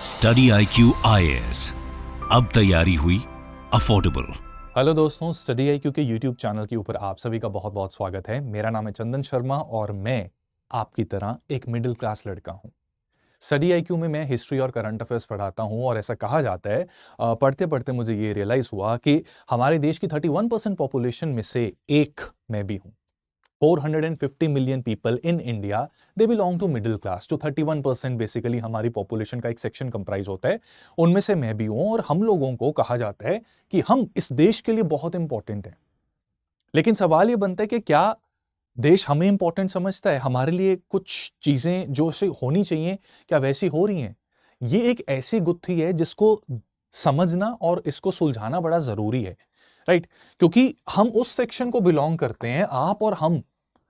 Study IQ IAS, अब तैयारी हुई अफोर्डेबल। हेलो दोस्तों, स्टडी IQ के यूट्यूब चैनल के ऊपर आप सभी का बहुत बहुत स्वागत है। मेरा नाम है चंदन शर्मा और मैं आपकी तरह एक मिडिल क्लास लड़का हूं। स्टडी IQ में मैं हिस्ट्री और करंट अफेयर्स पढ़ाता हूं और ऐसा कहा जाता है, पढ़ते पढ़ते मुझे ये रियलाइज हुआ कि हमारे देश की 31% पॉपुलेशन में से एक मैं भी हूं। 450 million people in India, they belong to middle class. जो 31% बेसिकली हमारी पॉपुलेशन का एक सेक्शन कंप्राइज होता है, उनमें से मैं भी हूं। और हम लोगों को कहा जाता है कि हम इस देश के लिए बहुत इंपॉर्टेंट हैं। लेकिन सवाल ये बनता है कि क्या देश हमें इंपॉर्टेंट समझता है? हमारे लिए कुछ चीजें जो से होनी चाहिए, क्या वैसी हो रही हैं? ये एक ऐसी गुत्थी है जिसको समझना और इसको सुलझाना बड़ा जरूरी है, राइट? क्योंकि हम उस सेक्शन को बिलोंग करते हैं,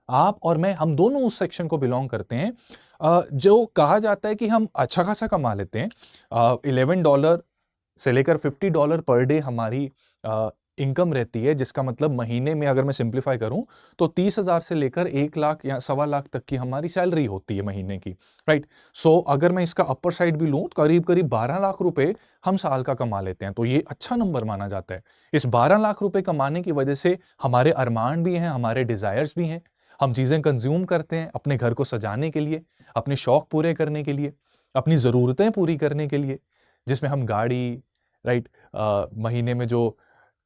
आप और मैं, हम दोनों उस सेक्शन को बिलोंग करते हैं जो कहा जाता है कि हम अच्छा खासा कमा लेते हैं। $11 से लेकर $50 पर डे हमारी इनकम रहती है, जिसका मतलब महीने में अगर मैं सिंप्लीफाई करूं तो 30,000 से लेकर 1 लाख या 1.25 लाख तक की हमारी सैलरी होती है महीने की, राइट? सो अगर मैं इसका अपर साइड भी लूं तो करीब करीब 12 लाख रुपए हम साल का कमा लेते हैं। तो ये अच्छा नंबर माना जाता है। इस 12 लाख रुपए कमाने की वजह से हमारे अरमान भी हैं, हमारे डिजायर्स भी हैं। हम चीजें कंज्यूम करते हैं अपने घर को सजाने के लिए, अपने शौक पूरे करने के लिए, अपनी जरूरतें पूरी करने के लिए, जिसमें हम गाड़ी, राइट, महीने में जो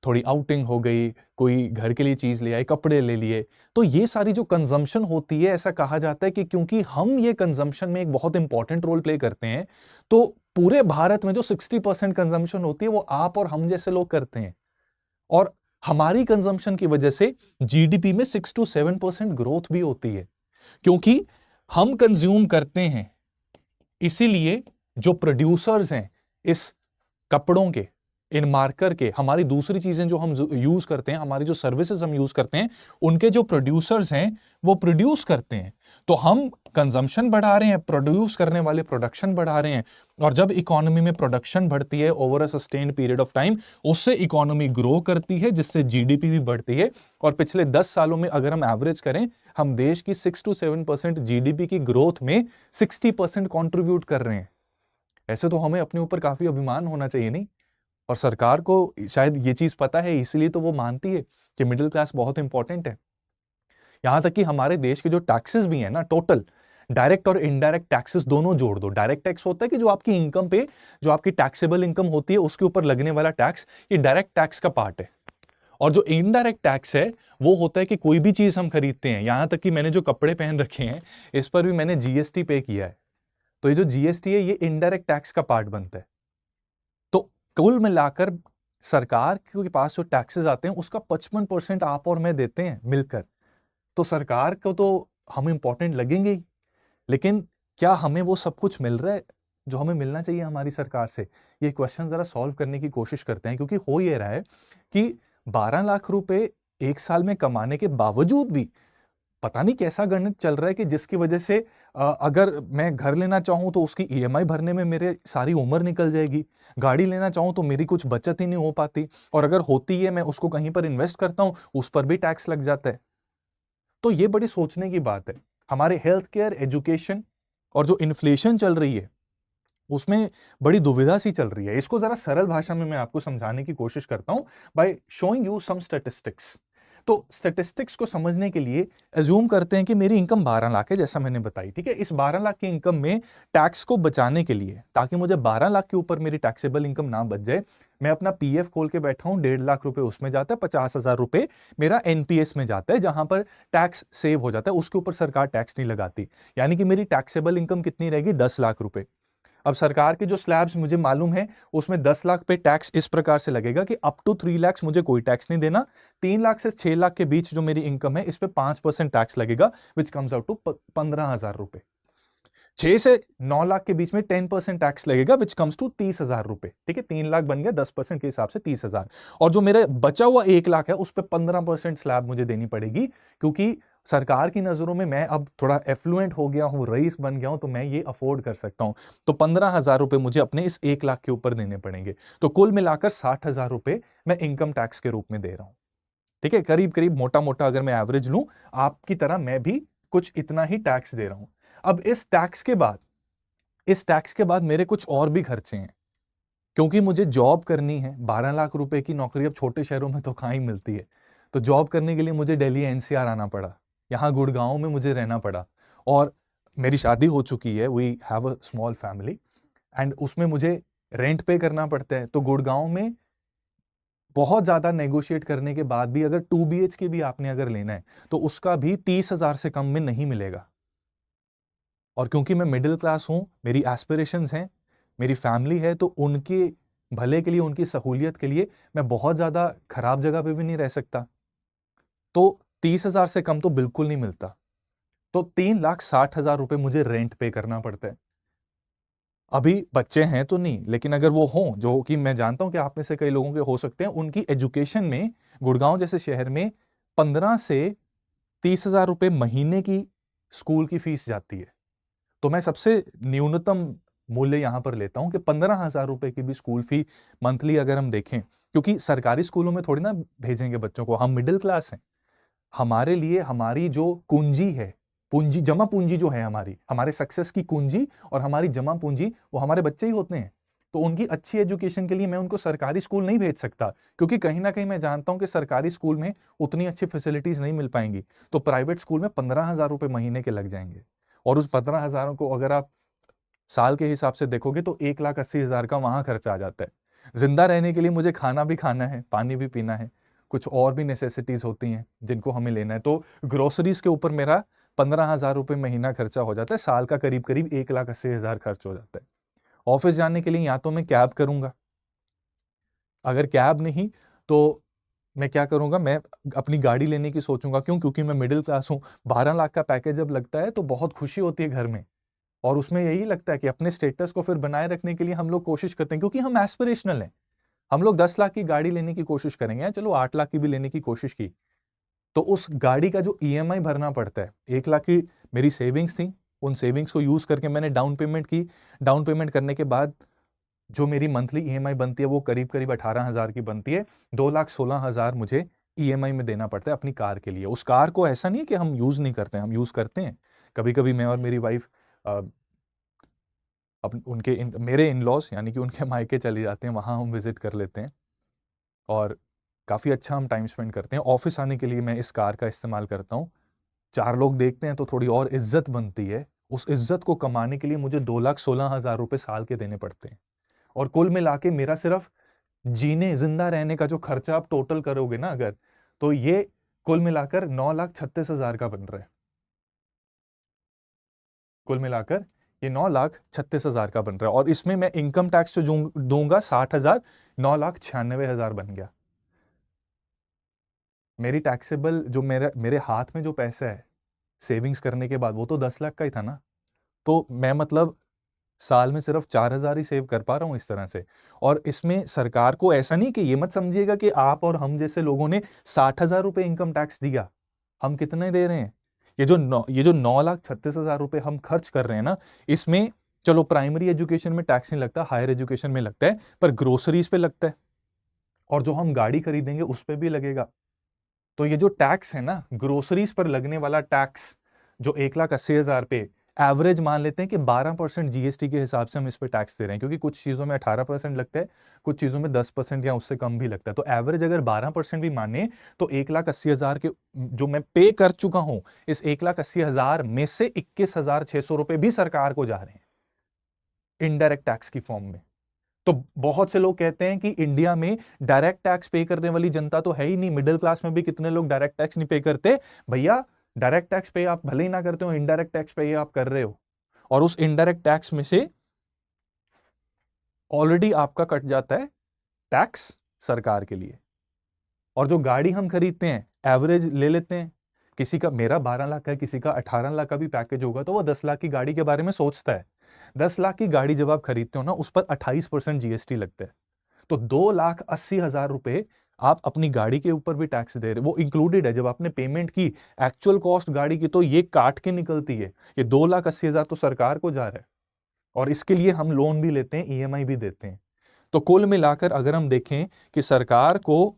थोड़ी आउटिंग हो गई, कोई घर के लिए चीज ले आए, कपड़े ले लिए। तो ये सारी जो कंजम्पशन होती है, ऐसा कहा जाता है कि क्योंकि हम ये कंजम्पशन में एक बहुत इंपॉर्टेंट रोल प्ले करते हैं, तो पूरे भारत में जो 60% कंजम्पशन होती है वो आप और हम जैसे लोग करते हैं। और हमारी कंजम्पशन की वजह से जीडीपी में 6 to 7% ग्रोथ भी होती है, क्योंकि हम कंज्यूम करते हैं। इसीलिए जो प्रोड्यूसर्स हैं इस कपड़ों के, इन मार्कर के, हमारी दूसरी चीजें जो हम यूज करते हैं, हमारी जो सर्विसेज हम यूज करते हैं, उनके जो प्रोड्यूसर्स हैं वो प्रोड्यूस करते हैं। तो हम कंजम्पशन बढ़ा रहे हैं, प्रोड्यूस करने वाले प्रोडक्शन बढ़ा रहे हैं। और जब इकोनॉमी में प्रोडक्शन बढ़ती है over a sustained period of time, उससे इकोनॉमी ग्रो करती है, जिससे जीडीपी भी बढ़ती है। और पिछले 10 सालों में अगर हम एवरेज करें, हम देश की 6 to 7% जीडीपी की ग्रोथ में 60% कॉन्ट्रीब्यूट कर रहे हैं। ऐसे तो हमें अपने ऊपर काफी अभिमान होना चाहिए, नहीं? और सरकार को शायद ये चीज पता है, इसलिए तो वो मानती है कि मिडिल क्लास बहुत इंपॉर्टेंट है। यहां तक कि हमारे देश के जो टैक्सेस भी हैं ना, टोटल डायरेक्ट और इनडायरेक्ट टैक्सेस दोनों जोड़ दो। डायरेक्ट टैक्स होता है कि जो आपकी इनकम पे, जो आपकी टैक्सेबल इनकम होती है उसके ऊपर लगने वाला टैक्स, ये डायरेक्ट टैक्स का पार्ट है। और जो इनडायरेक्ट टैक्स है वो होता है कि कोई भी चीज हम खरीदते हैं, यहां तक कि मैंने जो कपड़े पहन रखे हैं इस पर भी मैंने जीएसटी पे किया है। तो ये जो जीएसटी है, ये इनडायरेक्ट टैक्स का पार्ट बनता है। तो कुल मिलाकर सरकार के पास जो टैक्सेस आते हैं उसका 55% आप और मैं देते हैं मिलकर। तो सरकार को तो हम इंपॉर्टेंट लगेंगे ही, लेकिन क्या हमें वो सब कुछ मिल रहा है जो हमें मिलना चाहिए हमारी सरकार से? ये क्वेश्चन जरा सॉल्व करने की कोशिश करते हैं। क्योंकि हो ये रहा है कि 12 लाख रुपए एक साल में कमाने के बावजूद भी पता नहीं कैसा गणित चल रहा है कि जिसकी वजह से अगर मैं घर लेना चाहूं तो उसकी ईएमआई भरने में मेरे सारी उम्र निकल जाएगी। गाड़ी लेना चाहूं तो मेरी कुछ बचत ही नहीं हो पाती, और अगर होती है मैं उसको कहीं पर इन्वेस्ट करता हूं, उस पर भी टैक्स लग जाता है। तो ये बड़ी सोचने की बात है। हमारे हेल्थ केयर, एजुकेशन और जो इन्फ्लेशन चल रही है उसमें बड़ी दुविधा सी चल रही है। इसको जरा सरल भाषा में मैं आपको समझाने की कोशिश करता हूं by showing you some statistics. तो स्टैटिस्टिक्स को समझने के लिए अज्यूम करते हैं कि मेरी इनकम 12 लाख है, जैसा मैंने बताई, ठीक है? इस 12 लाख की इनकम में टैक्स को बचाने के लिए, ताकि मुझे 12 लाख के ऊपर मेरी टैक्सेबल इनकम ना बच जाए, मैं अपना पीएफ खोल के बैठा हूं। 1.5 लाख रुपए उसमें जाता है, 50,000 रुपए मेरा एनपीएस में जाता है, जहां पर टैक्स सेव हो जाता है, उसके ऊपर सरकार टैक्स नहीं लगाती। यानी कि मेरी टैक्सेबल इनकम कितनी रहेगी? 10 लाख रुपए। अब सरकार के जो स्लैब्स मुझे मालूम है उसमें 10 लाख पे टैक्स इस प्रकार से लगेगा कि अप टू 3 लाख मुझे कोई टैक्स नहीं देना। 3 लाख से 6 लाख के बीच जो मेरी इनकम है इस पे 5% टैक्स लगेगा, विच कम्स आउट टू 15,000 रुपए। 6 से 9 लाख के बीच में 10% टैक्स लगेगा, विच कम्स टू 30,000 रुपए। ठीक है, 3 लाख बन गया, 10% के हिसाब से 30,000। और जो मेरे बचा हुआ 1 लाख है उस पर 15% स्लैब मुझे देनी पड़ेगी, क्योंकि सरकार की नजरों में मैं अब थोड़ा एफ्लुएंट हो गया हूं, रईस बन गया हूं, तो मैं ये अफोर्ड कर सकता हूं। तो 15,000 रुपए मुझे अपने इस 1 लाख के ऊपर देने पड़ेंगे। तो कुल मिलाकर 60,000 रुपए मैं इनकम टैक्स के रूप में दे रहा हूं। ठीक है, करीब करीब मोटा मोटा अगर मैं एवरेज लूं, आपकी तरह मैं भी कुछ इतना ही टैक्स दे रहा हूं। अब इस टैक्स के बाद इस टैक्स के बाद मेरे कुछ और भी खर्चे हैं, क्योंकि मुझे जॉब करनी है। 12 लाख रुपए की नौकरी अब छोटे शहरों में तो कहाँ ही मिलती है। तो जॉब करने के लिए मुझे दिल्ली एनसीआर आना पड़ा, यहाँ गुड़गांव में मुझे रहना पड़ा, और मेरी शादी हो चुकी है, we have a small family, and उसमें मुझे रेंट पे करना पड़ता है। तो गुड़गांव में बहुत ज़्यादा नेगोशिएट करने के बाद भी अगर 2 BHK भी आपने अगर लेना है तो उसका भी 30,000 से कम में नहीं मिलेगा। और क्योंकि मैं मिडिल क्लास हूं, मेरी एस्पिरेशंस हैं, मेरी फैमिली है, तो उनके भले के लिए, उनकी सहूलियत के लिए मैं बहुत ज़्यादा खराब जगह पे भी नहीं रह सकता। तो 30,000 से कम तो बिल्कुल नहीं मिलता। तो 3,60,000 रुपए मुझे रेंट पे करना पड़ता है। अभी बच्चे हैं तो नहीं, लेकिन अगर वो हों, जो कि मैं जानता हूं कि आप में से कई लोगों के हो सकते हैं, उनकी एजुकेशन में गुड़गांव जैसे शहर में 15 से 30,000 रुपए महीने की स्कूल की फीस जाती है। तो मैं सबसे न्यूनतम मूल्य यहां पर लेता हूं कि 15,000 रुपए की भी स्कूल फी मंथली अगर हम देखें, क्योंकि सरकारी स्कूलों में थोड़ी ना भेजेंगे बच्चों को, हम मिडिल क्लास हैं। हमारे लिए हमारी जो कुंजी है, पूंजी, जमा पूंजी जो है हमारी, हमारे सक्सेस की कुंजी और हमारी जमा पूंजी, वो हमारे बच्चे ही होते हैं। तो उनकी अच्छी एजुकेशन के लिए मैं उनको सरकारी स्कूल नहीं भेज सकता, क्योंकि कहीं ना कहीं मैं जानता हूं कि सरकारी स्कूल में उतनी अच्छी फैसिलिटीज नहीं मिल पाएंगी। तो प्राइवेट स्कूल में 15,000 रुपए महीने के लग जाएंगे, और उस 15,000 को अगर आप साल के हिसाब से देखोगे तो 1,80,000 का वहां खर्चा आ जाता है। जिंदा रहने के लिए मुझे खाना भी खाना है, पानी भी पीना है, कुछ और भी नेसेसिटीज होती हैं जिनको हमें लेना है। तो ग्रोसरीज के ऊपर मेरा 15,000 रुपए महीना खर्चा हो जाता है, साल का करीब करीब 1,80,000 खर्च हो जाता है। ऑफिस जाने के लिए या तो मैं कैब करूंगा, अगर कैब नहीं तो मैं क्या करूंगा, मैं अपनी गाड़ी लेने की सोचूंगा। क्यों? क्योंकि मैं मिडिल क्लास हूं। 12 लाख का पैकेज जब लगता है तो बहुत खुशी होती है घर में, और उसमें यही लगता है कि अपने स्टेटस को फिर बनाए रखने के लिए हम लोग कोशिश करते हैं, क्योंकि हम एस्पिरेशनल हैं। हम लोग 10 लाख की गाड़ी लेने की कोशिश करेंगे, चलो 8 लाख की भी लेने की कोशिश की, तो उस गाड़ी का जो ईएमआई भरना पड़ता है, 1 लाख की मेरी सेविंग्स थी, उन सेविंग्स को यूज करके मैंने डाउन पेमेंट की। डाउन पेमेंट करने के बाद जो मेरी मंथली ईएमआई बनती है वो करीब करीब 18,000 की बनती है। 2,16,000 मुझे ईएमआई में देना पड़ता है अपनी कार के लिए। उस कार को ऐसा नहीं है कि हम यूज नहीं करते हैं, हम यूज करते हैं। कभी कभी मैं और मेरी वाइफ मेरे इन लॉज यानी कि उनके मायके चले जाते हैं, वहां हम विजिट कर लेते हैं, और काफ़ी अच्छा हम टाइम स्पेंड करते हैं। ऑफिस आने के लिए मैं इस कार का इस्तेमाल करता हूँ। 4 लोग देखते हैं तो थोड़ी और इज्जत बनती है। उस इज्जत को कमाने के लिए मुझे 2,16,000 रुपए साल के देने पड़ते हैं। और कुल मिला के मेरा सिर्फ जीने, जिंदा रहने का जो खर्चा आप टोटल करोगे ना अगर, तो ये कुल मिलाकर 9,36,000 का बन रहा है। कुल मिलाकर ये 9,36,000 का बन रहा है, और इसमें मैं इनकम टैक्स जो दूंगा 60,000, 9,96,000 बन गया। मेरी टैक्सेबल जो मेरे हाथ में जो पैसा है सेविंग्स करने के बाद, वो तो 10 लाख का ही था ना। तो मैं मतलब साल में सिर्फ 4,000 ही सेव कर पा रहा हूं इस तरह से। और इसमें सरकार को ऐसा नहीं कि ये मत समझिएगा कि आप और हम जैसे लोगों ने 60,000 रुपए इनकम टैक्स दिया। हम कितने दे रहे हैं? ये जो 9,36,000 रुपए हम खर्च कर रहे हैं ना, इसमें चलो प्राइमरी एजुकेशन में टैक्स नहीं लगता, हायर एजुकेशन में लगता है, पर ग्रोसरीज पे लगता है, और जो हम गाड़ी खरीदेंगे उस पे भी लगेगा। तो ये जो टैक्स है ना, ग्रोसरीज पर लगने वाला टैक्स, जो 1,80,000 पे एवरेज मान लेते हैं कि 12% जीएसटी के हिसाब से हम इस पे टैक्स दे रहे हैं, क्योंकि कुछ चीजों में 18% लगता है, कुछ चीजों में 10% या उससे कम भी लगता है। तो एवरेज अगर 12% भी माने तो 1,80,000 के जो मैं पे कर चुका हूं, इस 1,80,000 में से 21,600 रुपए भी सरकार को जा रहे हैं इनडायरेक्ट टैक्स की फॉर्म में। तो बहुत से लोग कहते हैं कि इंडिया में डायरेक्ट टैक्स पे करने वाली जनता तो है ही नहीं, मिडिल क्लास में भी कितने लोग डायरेक्ट टैक्स नहीं पे करते। भैया, डायरेक्ट टैक्स पे आप भले ही ना करते हो, इनडायरेक्ट टैक्स पे आप कर रहे हो, और उस इनडायरेक्ट टैक्स में से ऑलरेडी आपका कट जाता है टैक्स सरकार के लिए। और जो गाड़ी हम खरीदते हैं, एवरेज ले लेते हैं, किसी का, मेरा 12 लाख है, किसी का 18 लाख का भी पैकेज होगा, तो वो 10 लाख की गाड़ी के बारे में सोचता है। 10 लाख की गाड़ी जब आप खरीदते हो ना, उस पर 28% जीएसटी लगता है। तो 2,80,000 रुपए आप अपनी गाड़ी के ऊपर भी टैक्स दे रहे, वो इंक्लूडेड है जब आपने पेमेंट की एक्चुअल कॉस्ट गाड़ी की, तो ये काट के निकलती है। ये 2,80,000 तो सरकार को जा रहा है, और इसके लिए हम लोन भी लेते हैं, ईएमआई भी देते हैं। तो कुल मिलाकर अगर हम देखें कि सरकार को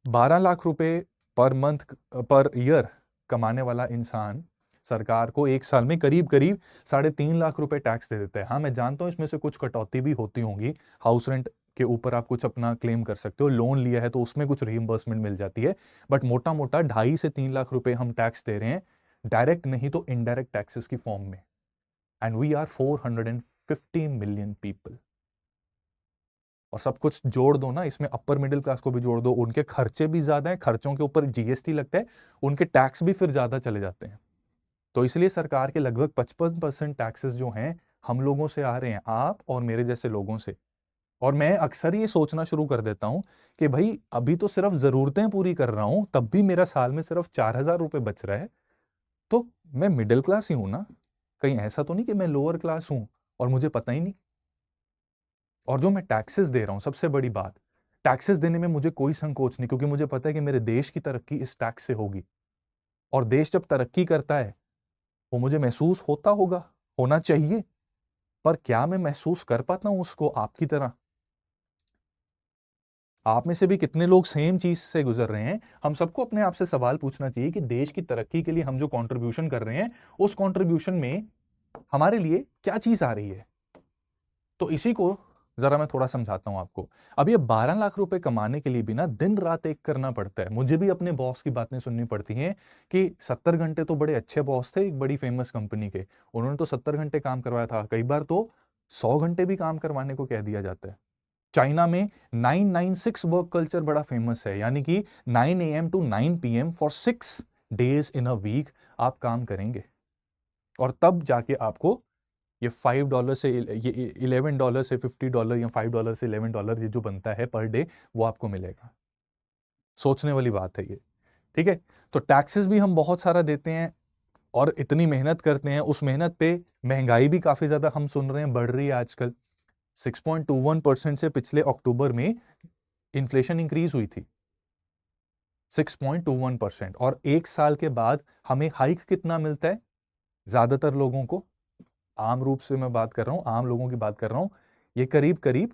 12 लाख रुपए पर मंथ, पर ईयर कमाने वाला इंसान सरकार को एक साल में करीब करीब 3.5 लाख रुपए टैक्स दे देता है। हाँ, मैं जानता हूँ इसमें से कुछ कटौती भी होती होंगी, हाउस रेंट के ऊपर आप कुछ अपना क्लेम कर सकते हो, लोन लिया है तो उसमें कुछ रीइंबर्समेंट मिल जाती है, बट मोटा मोटा 2.5 से 3 लाख रुपए हम टैक्स दे रहे हैं, डायरेक्ट नहीं तो इनडायरेक्ट टैक्सेस की फॉर्म में। And we are 450 million people. और सब कुछ जोड़ दो ना, इसमें अपर मिडिल क्लास को भी जोड़ दो, उनके खर्चे भी ज्यादा हैं, खर्चों के ऊपर जीएसटी लगता है, उनके टैक्स भी फिर ज्यादा चले जाते हैं। तो इसलिए सरकार के लगभग 55% टैक्सेस जो हैं हम लोगों से आ रहे हैं, आप और मेरे जैसे लोगों से। और मैं अक्सर ये सोचना शुरू कर देता हूं कि भाई अभी तो सिर्फ जरूरतें पूरी कर रहा हूं, तब भी मेरा साल में सिर्फ 4,000 रुपए बच रहा है, तो मैं मिडिल क्लास ही हूं ना, कहीं ऐसा तो नहीं कि मैं लोअर क्लास हूं और मुझे पता ही नहीं। और जो मैं टैक्सेस दे रहा हूं, सबसे बड़ी बात, टैक्सेस देने में मुझे कोई संकोच नहीं, क्योंकि मुझे पता है कि मेरे देश की तरक्की इस टैक्स से होगी। और देश जब तरक्की करता है वो मुझे महसूस होता होगा, होना चाहिए, पर क्या मैं महसूस कर पाता हूं उसको आपकी तरह? आप में से भी कितने लोग सेम चीज से गुजर रहे हैं? हम सबको अपने आप से सवाल पूछना चाहिए कि देश की तरक्की के लिए हम जो कंट्रीब्यूशन कर रहे हैं, उस कंट्रीब्यूशन में हमारे लिए क्या चीज आ रही है। तो इसी को जरा मैं थोड़ा समझाता हूं आपको। अब ये 12 लाख रुपए कमाने के लिए भी ना दिन रात एक करना पड़ता है। मुझे भी अपने बॉस की बातें सुननी पड़ती हैं कि 70 घंटे तो बड़े अच्छे बॉस थे एक बड़ी फेमस कंपनी के, उन्होंने तो 70 घंटे काम करवाया था, कई बार तो 100 घंटे भी काम करवाने को कह दिया जाता है। चाइना में 996 वर्क कल्चर बड़ा फेमस है, यानी कि 9 AM to 9 PM for 6 days in a week आप काम करेंगे, और तब जाके आपको ये $5 से ये $11 से $50 या $5 से $11 ये जो बनता है पर डे, वो आपको मिलेगा। सोचने वाली बात है ये, ठीक है। तो टैक्सेस भी हम बहुत सारा देते हैं और इतनी मेहनत करते हैं, उस मेहनत पे महंगाई भी काफी ज्यादा हम सुन रहे हैं बढ़ रही है आजकल। 6.21% से पिछले अक्टूबर में इन्फ्लेशन इंक्रीज हुई थी 6.21%, और एक साल के बाद हमें हाइक कितना मिलता है? ज्यादातर लोगों को, आम रूप से मैं बात कर रहा हूं, आम लोगों की बात कर रहा हूं, ये करीब करीब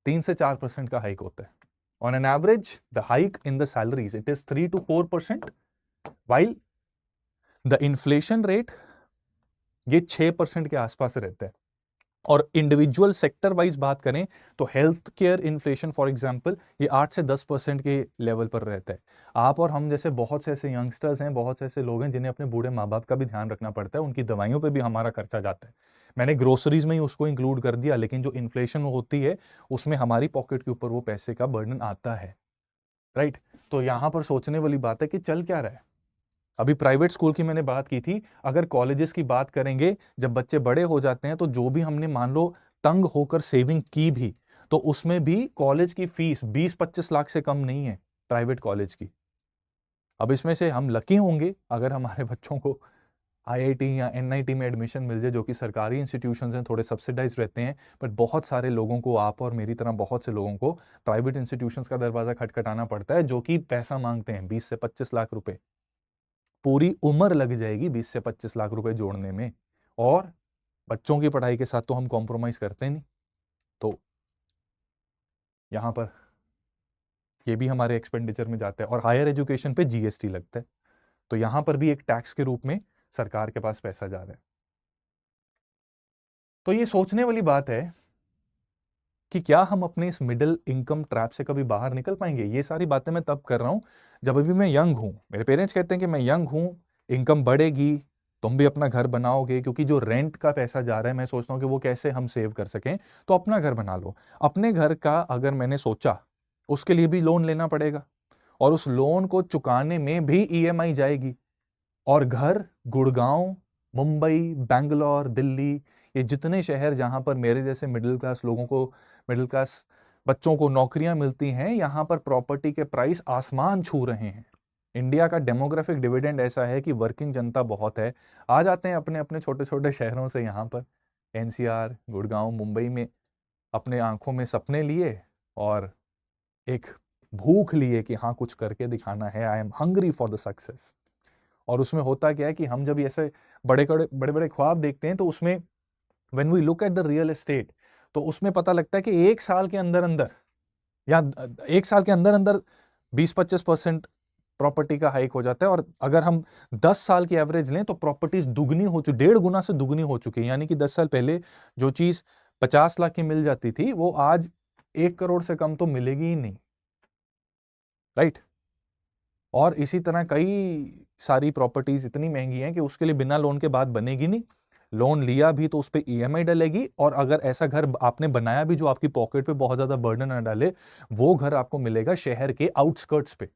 3 से 4% का हाइक होता है। On an average the hike in the salaries it is 3 to 4%, while the inflation rate ये 6% के आसपास रहता है। और इंडिविजुअल सेक्टर वाइज बात करें तो health care inflation for example ये 8 से 10% के लेवल पर रहता है। आप और हम जैसे बहुत से ऐसे यंगस्टर्स हैं, बहुत से ऐसे लोग हैं जिन्हें अपने बूढ़े माँ बाप का भी ध्यान रखना पड़ता है, उनकी दवाइयों पे भी हमारा खर्चा जाता है। मैंने ग्रोसरीज में ही उसको इंक्लूड कर दिया, लेकिन जो इन्फ्लेशन होती है उसमें हमारी पॉकेट के ऊपर वो पैसे का बर्डन आता है, राइट। तो यहां पर सोचने वाली बात है कि चल क्या रहा है। अभी प्राइवेट स्कूल की मैंने बात की थी, अगर कॉलेजेस की बात करेंगे, जब बच्चे बड़े हो जाते हैं तो जो भी हमने मान लो तंग होकर सेविंग की भी, तो उसमें भी कॉलेज की फीस 20-25 लाख से कम नहीं है प्राइवेट कॉलेज की। अब इसमें से हम लकी होंगे अगर हमारे बच्चों को आईआईटी या एनआईटी में एडमिशन मिल जाए, जो कि सरकारी इंस्टीट्यूशंस हैं, थोड़े सब्सिडाइज रहते हैं, बट बहुत सारे लोगों को, आप और मेरी तरह बहुत से लोगों को प्राइवेट इंस्टीट्यूशंस का दरवाजा खटखटाना पड़ता है, जो कि पैसा मांगते हैं 20 से 25 लाख रुपए। पूरी उम्र लग जाएगी 20 से 25 लाख रुपए जोड़ने में, और बच्चों की पढ़ाई के साथ तो हम कॉम्प्रोमाइज करते नहीं। तो यहां पर ये भी हमारे एक्सपेंडिचर में जाता है, और हायर एजुकेशन पे जीएसटी लगता है, तो यहां पर भी एक टैक्स के रूप में सरकार के पास पैसा जा रहा है। तो ये सोचने वाली बात है कि क्या हम अपने इस मिडिल इनकम ट्रैप से कभी बाहर निकल पाएंगे। ये सारी बातें मैं तब कर रहा हूं जब अभी मैं यंग हूं, मेरे पेरेंट्स कहते हैं कि मैं यंग हूं, इनकम बढ़ेगी, तुम भी अपना घर बनाओगे, क्योंकि जो रेंट का पैसा जा रहा है मैं सोचता हूं कि वो कैसे हम सेव कर सकें, तो अपना घर बना लो। अपने घर का अगर मैंने सोचा, उसके लिए भी लोन लेना पड़ेगा, और उस लोन को चुकाने में भी ईएमआई जाएगी। और घर गुड़गांव, मुंबई, बैंगलोर, दिल्ली, ये जितने शहर जहां पर मेरे जैसे मिडिल क्लास लोगों को, मिडिल क्लास बच्चों को नौकरियां मिलती हैं, यहां पर प्रॉपर्टी के प्राइस आसमान छू रहे हैं। इंडिया का डेमोग्राफिक डिविडेंड ऐसा है कि वर्किंग जनता बहुत है, आ जाते हैं अपने अपने छोटे छोटे शहरों से यहाँ पर एनसीआर, गुड़गांव, मुंबई में, अपने आंखों में सपने लिए और एक भूख लिए कि हाँ कुछ करके दिखाना है, I am hungry for the success. और उसमें होता क्या है कि हम जब ऐसे बड़े बड़े बड़े ख्वाब देखते हैं, तो उसमें when we look at the real estate, तो उसमें पता लगता है कि एक साल के अंदर अंदर, या एक साल के अंदर अंदर 20-25% प्रॉपर्टी का हाइक हो जाता है। और अगर हम 10 साल की एवरेज लें तो प्रॉपर्टीज दुगनी हो चुकी, 1.5 गुना से दुगनी हो चुकी है। यानी कि 10 साल पहले जो चीज 50 लाख की मिल जाती थी वो आज 1 करोड़ से कम तो मिलेगी ही नहीं, राइट। और इसी तरह कई सारी प्रॉपर्टीज इतनी महंगी हैं कि उसके लिए बिना लोन के बाद बनेगी नहीं। लोन लिया भी तो उस पर ईएमआई डलेगी, और अगर ऐसा घर आपने बनाया भी जो आपकी पॉकेट पे बहुत ज्यादा बर्डन ना डाले, वो घर आपको मिलेगा शहर के आउटस्कर्ट्स पे,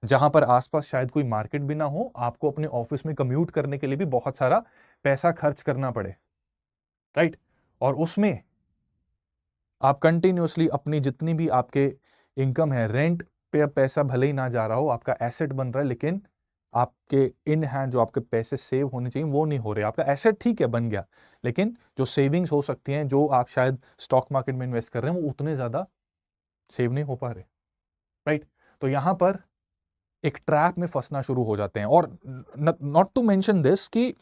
जहां पर आसपास शायद कोई मार्केट भी ना हो, आपको अपने ऑफिस में कम्यूट करने के लिए भी बहुत सारा पैसा खर्च करना पड़े, राइट। और उसमें आप कंटिन्यूअसली अपनी जितनी भी आपके इनकम है, रेंट पे अब पैसा भले ही ना जा रहा हो, आपका एसेट बन रहा है, लेकिन आपके इन हैंड जो आपके पैसे सेव होने चाहिए वो नहीं हो रहे। आपका एसेट ठीक है बन गया, लेकिन जो सेविंग्स हो सकती हैं, जो आप शायद स्टॉक मार्केट में इन्वेस्ट कर रहे हैं, वो उतने ज्यादा सेव नहीं हो पा रहे, राइट। तो यहां पर एक ट्रैप में फंसना शुरू हो जाते हैं। और नॉट टू मेंशन दिस कि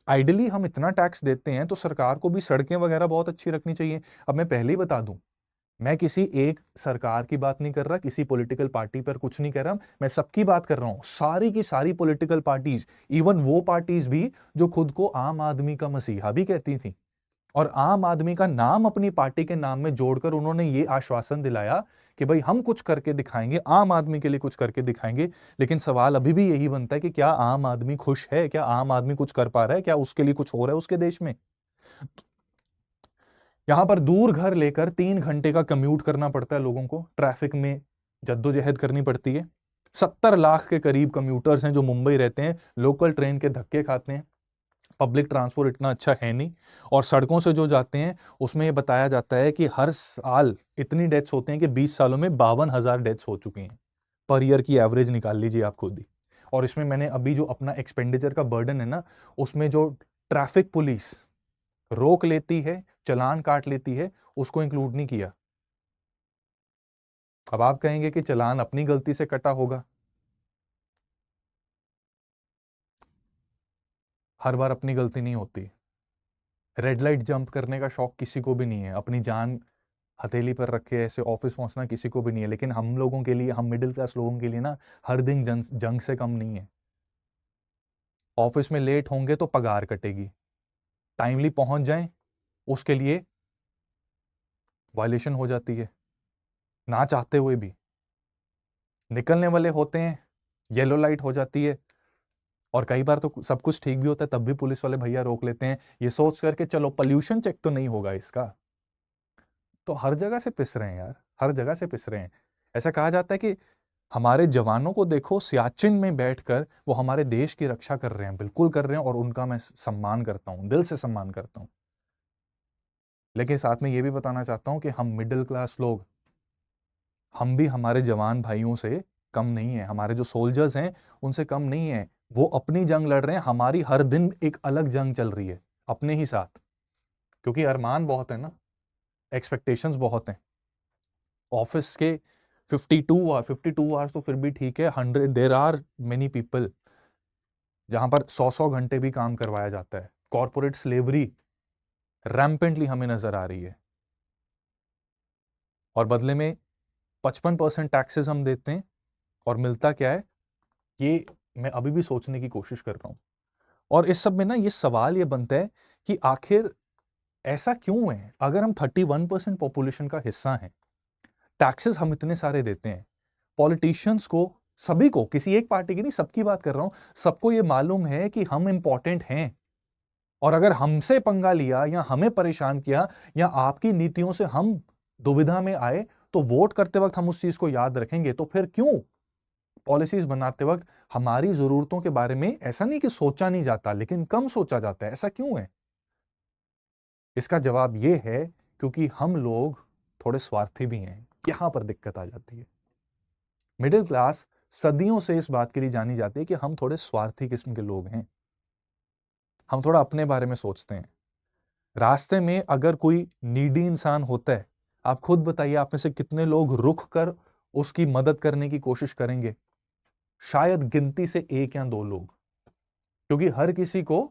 आइडियली हम इतना टैक्स देते हैं तो सरकार को भी सड़कें वगैरह बहुत अच्छी रखनी चाहिए। अब मैं पहले ही बता दूं, मैं किसी एक सरकार की बात नहीं कर रहा, किसी पॉलिटिकल पार्टी पर कुछ नहीं कर रहा, मैं सबकी बात कर रहा हूं, सारी की सारी पॉलिटिकल पार्टीज, इवन वो पार्टीज भी जो खुद को आम आदमी का मसीहा भी कहती थी, और आम आदमी का नाम अपनी पार्टी के नाम में जोड़कर उन्होंने ये आश्वासन दिलाया कि भाई हम कुछ करके दिखाएंगे, आम आदमी के लिए कुछ करके दिखाएंगे। लेकिन सवाल अभी भी यही बनता है कि क्या आम आदमी खुश है? क्या आम आदमी कुछ कर पा रहा है? क्या उसके लिए कुछ हो रहा है उसके देश में? यहां पर दूर घर लेकर 3 घंटे का कम्यूट करना पड़ता है लोगों को, ट्रैफिक में जद्दोजहद करनी पड़ती है। 70 लाख के करीब कम्यूटर्स हैं जो मुंबई रहते हैं, लोकल ट्रेन के धक्के खाते हैं, पब्लिक ट्रांसपोर्ट इतना अच्छा है नहीं, और सड़कों से जो जाते हैं उसमें ये बताया जाता है कि हर साल इतनी डेथ्स होते हैं कि 20 सालों में 52,000 डेथ्स हो चुकी हैं। पर ईयर की एवरेज निकाल लीजिए आप खुद ही। और इसमें मैंने अभी जो अपना एक्सपेंडिचर का बर्डन है ना, उसमें जो ट्रैफिक पुलिस रोक लेती है, चालान काट लेती है, उसको इंक्लूड नहीं किया। अब आप कहेंगे कि चालान अपनी गलती से कटा होगा। हर बार अपनी गलती नहीं होती। रेड लाइट जंप करने का शौक किसी को भी नहीं है, अपनी जान हथेली पर रख के ऐसे ऑफिस पहुंचना किसी को भी नहीं है। लेकिन हम लोगों के लिए, हम मिडिल क्लास लोगों के लिए ना, हर दिन जंग से कम नहीं है। ऑफिस में लेट होंगे तो पगार कटेगी, टाइमली पहुंच जाएं उसके लिए वायलेशन हो जाती है, ना चाहते हुए भी। निकलने वाले होते हैं, येलो लाइट हो जाती है, और कई बार तो सब कुछ ठीक भी होता है तब भी पुलिस वाले भैया रोक लेते हैं, ये सोच करके चलो पोल्यूशन चेक तो नहीं होगा इसका। तो हर जगह से पिस रहे हैं यार, हर जगह से पिस रहे हैं। ऐसा कहा जाता है कि हमारे जवानों को देखो, सियाचिन में बैठकर वो हमारे देश की रक्षा कर रहे हैं, बिल्कुल कर रहे हैं, और उनका मैं सम्मान करता हूं, दिल से सम्मान करता हूं। लेकिन साथ में ये भी बताना चाहता हूं कि हम मिडिल क्लास लोग, हम भी हमारे जवान भाइयों से कम नहीं है, हमारे जो सोल्जर्स हैं उनसे कम नहीं है। वो अपनी जंग लड़ रहे हैं, हमारी हर दिन एक अलग जंग चल रही है अपने ही साथ, क्योंकि अरमान बहुत है ना, एक्सपेक्टेशंस बहुत हैं। ऑफिस के 52 आवर्स तो फिर भी ठीक है, 100 देयर आर मेनी पीपल जहां पर 100 घंटे भी काम करवाया जाता है। कॉर्पोरेट स्लेवरी रैम्पेंटली हमें नजर आ रही है, और बदले में 55% टैक्सेस हम देते हैं, और मिलता क्या है ये मैं अभी भी सोचने की कोशिश कर रहा हूं। और इस सब में ना ये सवाल ये बनता है कि आखिर ऐसा क्यों है? अगर हम 31% पॉपुलेशन का हिस्सा हैं, टैक्सेस हम इतने सारे देते हैं, पॉलिटिशियंस को, सभी को, किसी एक पार्टी की नहीं, सबकी बात कर रहा हूं, सबको ये मालूम है कि हम इंपॉर्टेंट हैं, और अगर हमसे पंगा लिया या हमें परेशान किया या आपकी नीतियों से हम दुविधा में आए, तो वोट करते वक्त हम उस चीज को याद रखेंगे। तो फिर क्यों पॉलिसीज बनाते वक्त हमारी जरूरतों के बारे में ऐसा नहीं कि सोचा नहीं जाता, लेकिन कम सोचा जाता है? ऐसा क्यों है? इसका जवाब यह है क्योंकि हम लोग थोड़े स्वार्थी भी हैं। यहां पर दिक्कत आ जाती है। मिडिल क्लास सदियों से इस बात के लिए जानी जाती है कि हम थोड़े स्वार्थी किस्म के लोग हैं, हम थोड़ा अपने बारे में सोचते हैं। रास्ते में अगर कोई नीडी इंसान होता है, आप खुद बताइए, आप में से कितने लोग रुक कर उसकी मदद करने की कोशिश करेंगे? शायद गिनती से 1 या 2 लोग। क्योंकि हर किसी को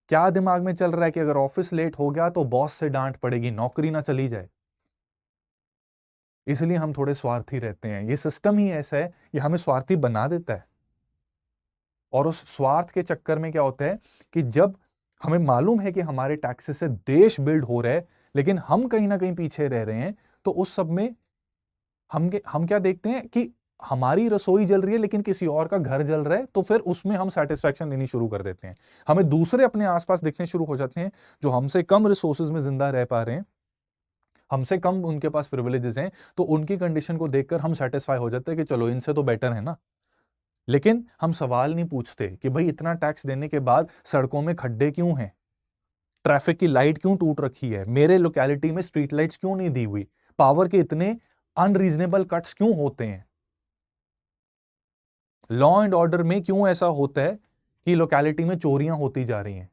क्या दिमाग में चल रहा है कि अगर ऑफिस लेट हो गया तो बॉस से डांट पड़ेगी, नौकरी ना चली जाए। इसलिए हम थोड़े स्वार्थी रहते हैं। ये सिस्टम ही ऐसा है, ये हमें स्वार्थी बना देता है। और उस स्वार्थ के चक्कर में क्या होता है कि जब हमें मालूम है कि हमारे टैक्सेस से देश बिल्ड हो रहा है, लेकिन हम कहीं ना कहीं पीछे रह रहे हैं, तो उस सब में हम क्या देखते हैं कि हमारी रसोई जल रही है लेकिन किसी और का घर जल रहा है, तो फिर उसमें हम सेटिस्फैक्शन लेनी शुरू कर देते हैं। हमें दूसरे अपने आसपास दिखने शुरू हो जाते हैं जो हमसे कम रिसोर्सेज में जिंदा रह पा रहे हैं, हमसे कम उनके पास प्रिविलेजेस हैं, तो उनकी कंडीशन को देखकर हम सेटिस्फाई हो जाते हैं कि चलो इनसे तो बेटर है ना। लेकिन हम सवाल नहीं पूछते कि भाई इतना टैक्स देने के बाद सड़कों में खड्डे क्यों हैं, ट्रैफिक की लाइट क्यों टूट रखी है, मेरे लोकेलिटी में स्ट्रीट लाइट्स क्यों नहीं दी हुई, पावर के इतने अनरीजनेबल कट्स क्यों होते हैं, लॉ एंड ऑर्डर में क्यों ऐसा होता है कि लोकेलिटी में चोरियां होती जा रही हैं,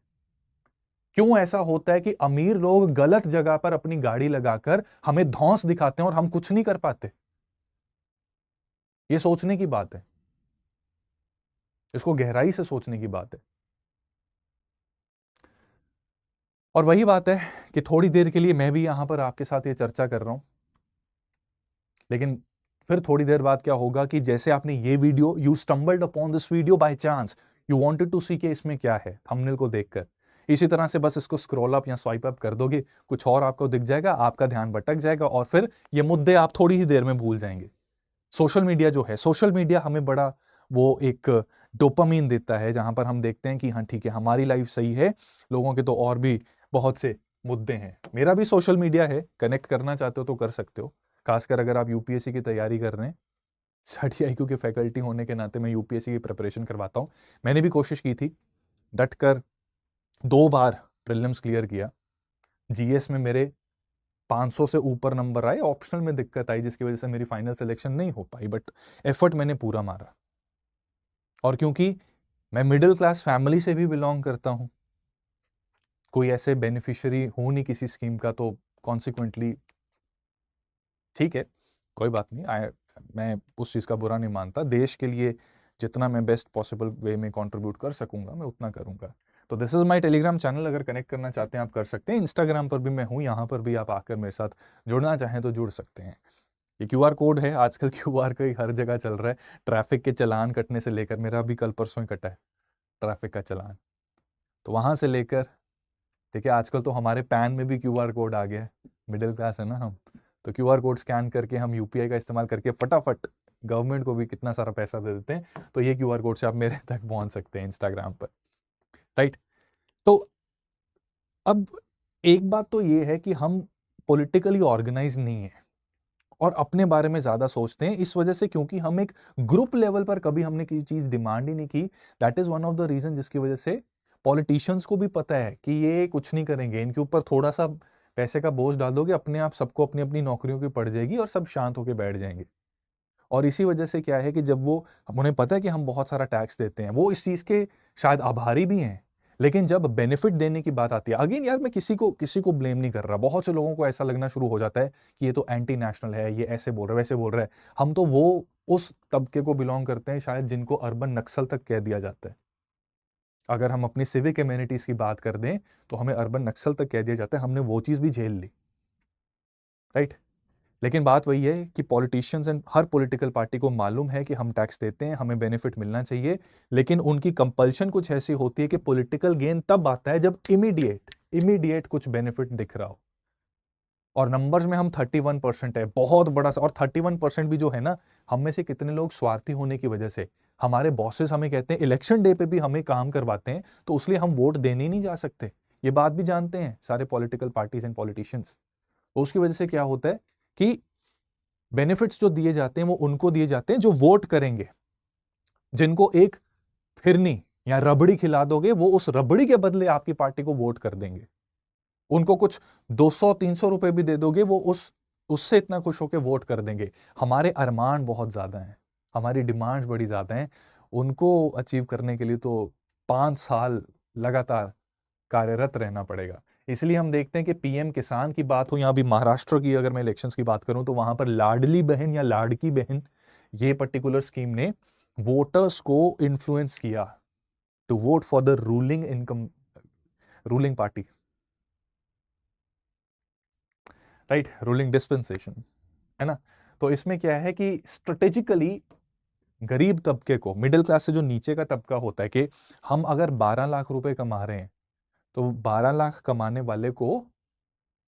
क्यों ऐसा होता है कि अमीर लोग गलत जगह पर अपनी गाड़ी लगाकर हमें धौंस दिखाते हैं और हम कुछ नहीं कर पाते। ये सोचने की बात है, इसको गहराई से सोचने की बात है। और वही बात है कि थोड़ी देर के लिए मैं भी यहां पर आपके साथ ये चर्चा कर रहा हूं, लेकिन फिर थोड़ी देर बाद क्या होगा कि जैसे आपने ये video, you stumbled upon this video by chance, you wanted to see कि इसमें क्या है, थंबनेल को देखकर इसी तरह से बस इसको स्क्रॉल अप या स्वाइप अप कर दोगे, कुछ और आपको दिख जाएगा, आपका ध्यान भटक जाएगा और फिर ये मुद्दे आप थोड़ी ही देर में भूल जाएंगे। सोशल मीडिया जो है, सोशल मीडिया हमें बड़ा वो एक डोपामीन देता है जहां पर हम देखते हैं कि हाँ ठीक है, हमारी लाइफ सही है, लोगों के तो और भी बहुत से मुद्दे हैं। मेरा भी सोशल मीडिया है, कनेक्ट करना चाहते हो तो कर सकते हो, खासकर अगर आप यूपीएससी की तैयारी कर रहे हैं। स्टडी आईक्यू के फैकल्टी होने के नाते मैं यूपीएससी की प्रिपरेशन करवाता हूँ। मैंने भी कोशिश की थी, डट कर 2 बार प्रीलिम्स क्लियर किया। जीएस में मेरे 500 से ऊपर नंबर आए, ऑप्शनल में दिक्कत आई जिसकी वजह से मेरी फाइनल सिलेक्शन नहीं हो पाई, बट एफर्ट मैंने पूरा मारा। और क्योंकि मैं मिडिल क्लास फैमिली से भी बिलोंग करता हूं, कोई ऐसे बेनिफिशियरी हूं नहीं किसी स्कीम का, तो कॉन्सिक्वेंटली ठीक है, कोई बात नहीं, मैं उस चीज़ का बुरा नहीं मानता। देश के लिए जितना मैं बेस्ट पॉसिबल वे में कंट्रीब्यूट कर सकूंगा मैं उतना करूंगा। तो this is my Telegram channel, अगर कनेक्ट करना चाहते हैं आप कर सकते हैं। इंस्टाग्राम पर भी मैं हूं, यहाँ पर भी आप आकर मेरे साथ जुड़ना चाहें तो जुड़ सकते हैं। ये क्यूआर कोड है, आजकल क्यूआर का ही हर जगह चल रहा है। ट्रैफिक के चालान कटने से लेकर, मेरा भी कल परसों ही कटा है ट्रैफिक का चालान, तो वहां से लेकर, ठीक है, आजकल तो हमारे पैन में भी क्यूआर कोड आ गया है, मिडिल क्लास है ना हम, तो क्यूआर कोड स्कैन करके हम यूपीआई का इस्तेमाल करके फटाफट गवर्नमेंट को भी कितना सारा पैसा दे देते हैं। तो ये क्यूआर कोड से आप मेरे तक पहुंच सकते हैं इंस्टाग्राम पर, राइट। तो अब एक बात तो ये है कि हम पॉलिटिकली ऑर्गेनाइज नहीं है और अपने बारे में ज्यादा सोचते हैं, इस वजह से क्योंकि हम एक ग्रुप लेवल पर कभी हमने कोई चीज डिमांड ही नहीं की। That is one of the reason जिसकी वजह से पॉलिटिशियंस को भी पता है कि ये कुछ नहीं करेंगे, इनके ऊपर थोड़ा सा पैसे का बोझ डाल दोगे, अपने आप सबको अपनी अपनी नौकरियों की पड़ जाएगी और सब शांत होकर बैठ जाएंगे। और इसी वजह से क्या है कि जब वो, उन्हें पता है कि हम बहुत सारा टैक्स देते हैं, वो इस चीज के शायद आभारी भी हैं, लेकिन जब बेनिफिट देने की बात आती है, अगेन यार मैं किसी को ब्लेम नहीं कर रहा, बहुत से लोगों को ऐसा लगना शुरू हो जाता है कि ये तो एंटी नेशनल है, ये ऐसे बोल रहा है वैसे बोल रहा है। हम तो वो उस तबके को बिलोंग करते हैं शायद जिनको अर्बन नक्सल तक कह दिया जाता है। अगर हम अपनी सिविक इम्यूनिटीज की बात कर दें तो हमें अर्बन नक्सल तक कह दिया जाता है, हमने वो चीज भी झेल ली, राइट। लेकिन बात वही है कि politicians and her political party को मालूम है कि हम टैक्स देते हैं, हमें बेनिफिट मिलना चाहिए, लेकिन उनकी कंपल्शन कुछ ऐसी होती है कि पॉलिटिकल गेन तब आता है जब इमीडिएट कुछ बेनिफिट दिख रहा हो। और नंबर्स में हम 31% है, बहुत बड़ा सा। और 31% भी जो है ना, हम में से कितने लोग स्वार्थी होने की वजह से, हमारे बॉसेस हमें कहते हैं इलेक्शन डे पे भी हमें काम करवाते हैं, तो उसलिए हम वोट देने ही नहीं जा सकते। ये बात भी जानते हैं सारे पॉलिटिकल पार्टीज एंड पॉलिटिशियंस। तो उसकी वजह से क्या होता है कि बेनिफिट्स जो दिए जाते हैं वो उनको दिए जाते हैं जो वोट करेंगे। जिनको एक फिरनी या रबड़ी खिला दोगे, वो उस रबड़ी के बदले आपकी पार्टी को वोट कर देंगे। उनको कुछ 200-300 रुपए भी दे दोगे, वो उससे इतना खुश होकर वोट कर देंगे। हमारे अरमान बहुत ज्यादा हैं, हमारी डिमांड बड़ी ज्यादा हैं, उनको अचीव करने के लिए तो 5 साल लगातार कार्यरत रहना पड़ेगा। इसलिए हम देखते हैं कि पीएम किसान की बात हो, यहाँ भी महाराष्ट्र की अगर मैं इलेक्शंस की बात करूं, तो वहां पर लाडली बहन या लाड़की बहन, ये पर्टिकुलर स्कीम ने वोटर्स को इन्फ्लुएंस किया to vote for the ruling party, right, ruling dispensation, है ना। तो इसमें क्या है कि स्ट्रेटेजिकली गरीब तबके को, मिडिल क्लास से जो नीचे का तबका होता है, कि हम अगर 12 लाख रुपए कमा रहे हैं तो 12 लाख कमाने वाले को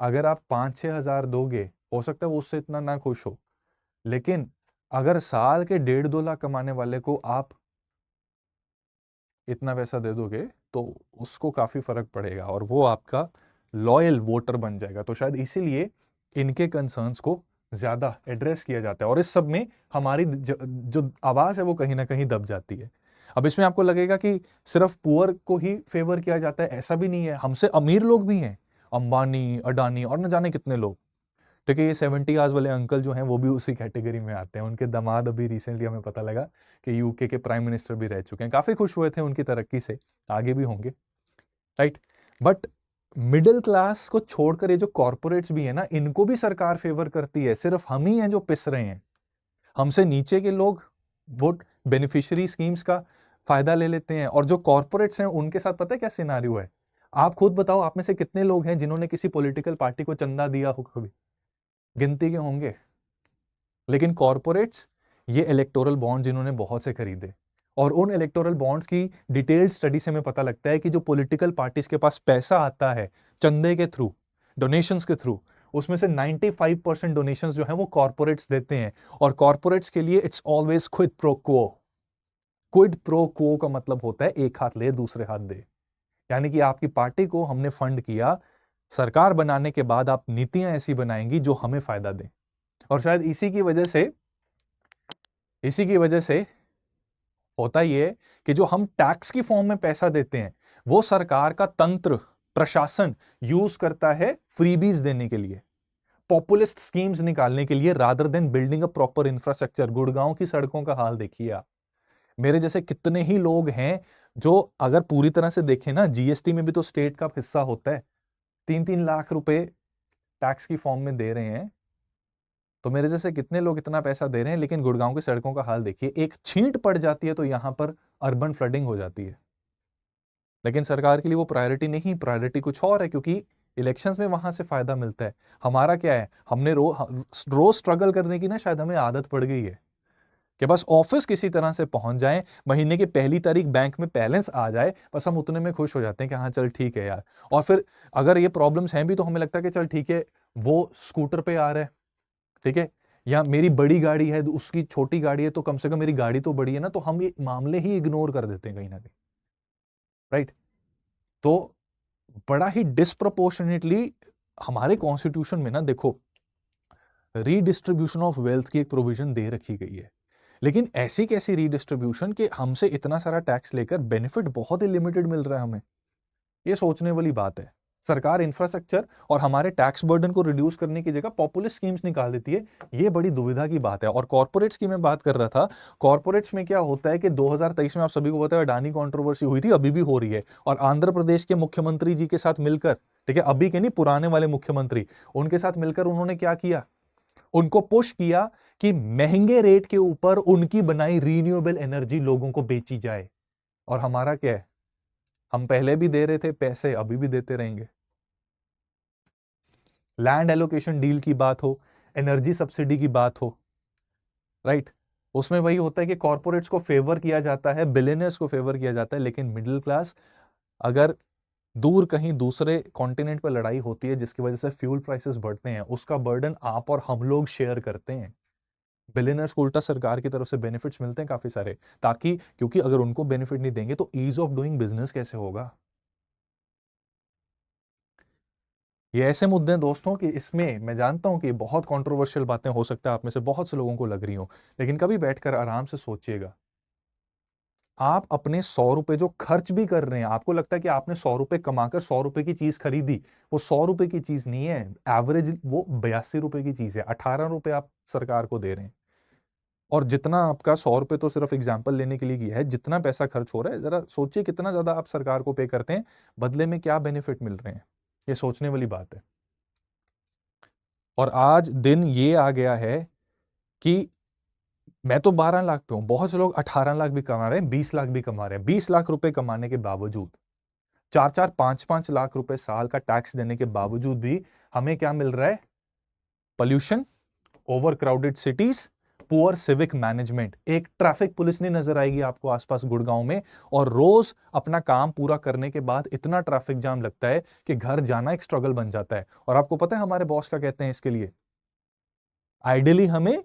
अगर आप 5-6 हजार दोगे, हो सकता है वो उससे इतना ना खुश हो, लेकिन अगर साल के 1.5-2 लाख कमाने वाले को आप इतना पैसा दे दोगे तो उसको काफी फर्क पड़ेगा और वो आपका लॉयल वोटर बन जाएगा। तो शायद इसीलिए इनके कंसर्न्स को ज्यादा एड्रेस किया जाता है और इस सब में हमारी जो आवाज है वो कहीं ना कहीं दब जाती है। अब इसमें आपको लगेगा कि सिर्फ पुअर को ही फेवर किया जाता है, ऐसा भी नहीं है, हमसे अमीर लोग भी हैं, अंबानी, अडानी और न जाने कितने लोग। ठीक है, ये 70 आवर्स वाले अंकल जो हैं वो भी उसी कैटेगरी में आते हैं। उनके दामाद अभी रिसेंटली हमें पता लगा कि यूके के प्राइम मिनिस्टर भी रह चुके हैं, काफी खुश हुए थे उनकी तरक्की से, आगे भी होंगे, राइट। बट मिडिल क्लास को छोड़कर ये जो कॉर्पोरेट्स भी है ना, इनको भी सरकार फेवर करती है, सिर्फ हम ही हैं जो पिस रहे हैं। हमसे नीचे के लोग वो बेनिफिशियरी स्कीम्स का फायदा ले लेते हैं और जो कॉर्पोरेट्स हैं उनके साथ पता है क्या सिनारियो है? आप खुद बताओ, आप में से कितने लोग हैं जिन्होंने किसी पॉलिटिकल पार्टी को चंदा दिया हो कभी? गिनती के होंगे। लेकिन कॉर्पोरेट्स ये इलेक्टोरल बॉन्ड जिन्होंने बहुत से खरीदे, और उन इलेक्टोरल बॉन्ड्स की डिटेल्ड स्टडी से हमें पता लगता है कि जो पॉलिटिकल पार्टीज के पास पैसा आता है चंदे के थ्रू, डोनेशंस के थ्रू, उसमें से 95% डोनेशंस जो है वो कॉर्पोरेट्स देते हैं। और कॉर्पोरेट्स के लिए it's always quid pro quo. Quid pro quo का मतलब होता है एक हाथ ले दूसरे हाथ दे, यानी कि आपकी पार्टी को हमने फंड किया, सरकार बनाने के बाद आप नीतियां ऐसी बनाएंगी जो हमें फायदा दें। और शायद इसी की वजह से होता ही है कि जो हम टैक्स की फॉर्म में पैसा देते हैं वो सरकार का तंत्र, प्रशासन यूज करता है फ्रीबीज देने के लिए, पॉपुलिस्ट स्कीम्स निकालने के लिए, rather than building a proper infrastructure. Gurgaon की सड़कों का हाल देखिए आप। मेरे जैसे कितने ही लोग हैं जो अगर पूरी तरह से देखें ना, जीएसटी में भी तो स्टेट का हिस्सा होता है, 3-3 लाख रुपए टैक्स की फॉर्म में दे रहे हैं। तो मेरे जैसे कितने लोग इतना पैसा दे रहे हैं, लेकिन गुड़गांव की सड़कों का हाल देखिए, एक छींट पड़ जाती है तो यहां पर अर्बन फ्लडिंग हो जाती है। लेकिन सरकार के लिए वो प्रायोरिटी नहीं, प्रायोरिटी कुछ और है, क्योंकि इलेक्शंस में वहां से फायदा मिलता है। हमारा क्या है, हमने रोज स्ट्रगल करने की ना शायद हमें आदत पड़ गई है कि बस ऑफिस किसी तरह से पहुंच जाए, महीने की पहली तारीख बैंक में बैलेंस आ जाए, बस हम उतने में खुश हो जाते हैं कि हाँ चल ठीक है यार। और फिर अगर ये प्रॉब्लम्स हैं भी तो हमें लगता है कि चल ठीक है, वो स्कूटर पे आ रहा है, ठीक है, या मेरी बड़ी गाड़ी है, उसकी छोटी गाड़ी है, तो कम से कम मेरी गाड़ी तो बड़ी है ना, तो हम ये मामले ही इग्नोर कर देते हैं कहीं ना कहीं, राइट। तो बड़ा ही डिस्प्रोपोर्शनेटली हमारे कॉन्स्टिट्यूशन में ना देखो, रीडिस्ट्रीब्यूशन ऑफ वेल्थ की एक प्रोविजन दे रखी गई है, लेकिन ऐसी कैसी रीडिस्ट्रीब्यूशन कि हमसे इतना सारा टैक्स लेकर बेनिफिट बहुत ही लिमिटेड मिल रहा है हमें। ये सोचने वाली बात है। सरकार इंफ्रास्ट्रक्चर और हमारे टैक्स बर्डन को रिड्यूस करने की जगह पॉपुलिस्ट स्कीम्स निकाल देती है। ये बड़ी दुविधा की बात है। और कॉर्पोरेट्स की मैं बात कर रहा था, कॉर्पोरेट्स में क्या होता है कि 2023 में आप सभी को पता है अडानी कंट्रोवर्सी हुई थी, अभी भी हो रही है, और आंध्र प्रदेश के मुख्यमंत्री जी के साथ मिलकर, ठीक है, अभी के नहीं पुराने वाले मुख्यमंत्री, उनके साथ मिलकर उन्होंने क्या किया, उनको पुश किया कि महंगे रेट के ऊपर उनकी बनाई रीन्यूएबल एनर्जी लोगों को बेची जाए। और हमारा क्या है, हम पहले भी दे रहे थे पैसे, अभी भी देते रहेंगे। लैंड एलोकेशन डील की बात हो, एनर्जी सब्सिडी की बात हो, राइट, उसमें वही होता है कि कॉर्पोरेट्स को फेवर किया जाता है, बिलियनर्स को फेवर किया जाता है, लेकिन मिडिल क्लास, अगर दूर कहीं दूसरे कॉन्टिनेंट पर लड़ाई होती है जिसकी वजह से फ्यूल प्राइसेस बढ़ते हैं, उसका बर्डन आप और हम लोग शेयर करते हैं। बिलियनर्स को उल्टा सरकार की तरफ से बेनिफिट्स मिलते हैं काफी सारे, ताकि, क्योंकि अगर उनको बेनिफिट नहीं देंगे तो ईज ऑफ डूइंग बिजनेस कैसे होगा। ये ऐसे मुद्दे हैं दोस्तों कि इसमें मैं जानता हूं कि बहुत कंट्रोवर्शियल बातें हो सकता है आप में से बहुत से लोगों को लग रही हो, लेकिन कभी बैठकर आराम से सोचिएगा। आप अपने 100 रुपए जो खर्च भी कर रहे हैं, आपको लगता है कि आपने 100 रुपए कमाकर 100 रुपए की चीज खरीदी, वो 100 रुपए की चीज नहीं है, एवरेज वो 82 रुपए की चीज है, 18 रुपए आप सरकार को दे रहे हैं। और जितना आपका 100 रुपए तो सिर्फ एग्जाम्पल लेने के लिए किया है, जितना पैसा खर्च हो रहा है, जरा सोचिए कितना ज्यादा आप सरकार को पे करते हैं, बदले में क्या बेनिफिट मिल रहे हैं। ये सोचने वाली बात है। और आज दिन ये आ गया है कि मैं तो 12 लाख पे हूं, बहुत से लोग 18 लाख भी कमा रहे हैं, 20 लाख भी कमा रहे हैं। 20 लाख रुपए कमाने के बावजूद, 4-4, 5-5 लाख रुपए साल का टैक्स देने के बावजूद भी हमें क्या मिल रहा है? Pollution, over crowded cities, poor civic management. एक ट्रैफिक पुलिस नहीं नजर आएगी आपको आसपास गुड़गांव में, और रोज अपना काम पूरा करने के बाद इतना ट्रैफिक जाम लगता है कि घर जाना एक स्ट्रगल बन जाता है। और आपको पता है हमारे बॉस क्या कहते हैं इसके लिए? आइडियली हमें